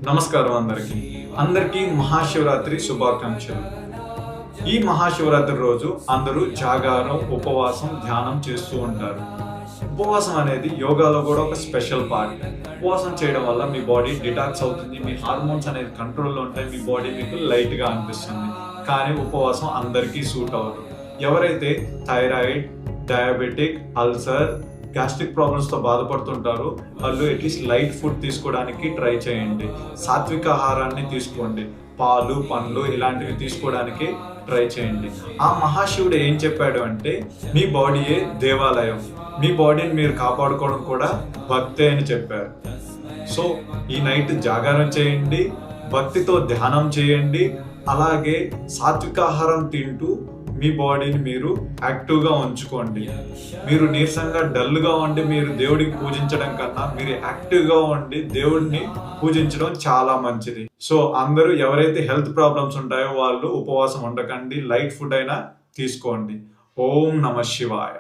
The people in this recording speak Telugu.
నమస్కారం అందరికీ మహాశివరాత్రి శుభాకాంక్షలు. ఈ మహాశివరాత్రి రోజు అందరూ జాగారం, ఉపవాసం, ధ్యానం చేస్తూ ఉంటారు. ఉపవాసం అనేది యోగాలో కూడా ఒక స్పెషల్ పార్ట్. ఉపవాసం చేయడం వల్ల మీ బాడీ డిటాక్స్ అవుతుంది, మీ హార్మోన్స్ అనేది కంట్రోల్లో ఉంటాయి, మీ బాడీ మీకు లైట్గా అనిపిస్తుంది. కానీ ఉపవాసం అందరికీ సూట్ అవ్వదు. ఎవరైతే థైరాయిడ్, డయాబెటిక్, అల్సర్, గ్యాస్ట్రిక్ ప్రాబ్లమ్స్తో బాధపడుతుంటారు వాళ్ళు అట్లీస్ట్ లైట్ ఫుడ్ తీసుకోవడానికి ట్రై చేయండి. సాత్విక ఆహారాన్ని తీసుకోండి, పాలు, పండ్లు ఇలాంటివి తీసుకోవడానికి ట్రై చేయండి. ఆ మహాశివుడు ఏం చెప్పాడు అంటే, మీ బాడీయే దేవాలయం, మీ బాడీని మీరు కాపాడుకోవడం కూడా భక్తే అని చెప్పారు. సో ఈ నైట్ జాగారం చేయండి, భక్తితో ధ్యానం చేయండి, అలాగే సాత్విక ఆహారం తింటూ మీ బాడీని మీరు యాక్టివ్గా ఉంచుకోండి. మీరు నీరసంగా డల్గా ఉండి మీరు దేవుడికి పూజించడం కన్నా మీరు యాక్టివ్గా ఉండి దేవుడిని పూజించడం చాలా మంచిది. సో అందరూ ఎవరైతే హెల్త్ ప్రాబ్లమ్స్ ఉంటాయో వాళ్ళు ఉపవాసం ఉండకండి, లైట్ ఫుడ్ అయినా తీసుకోండి. ఓం నమ శివాయ.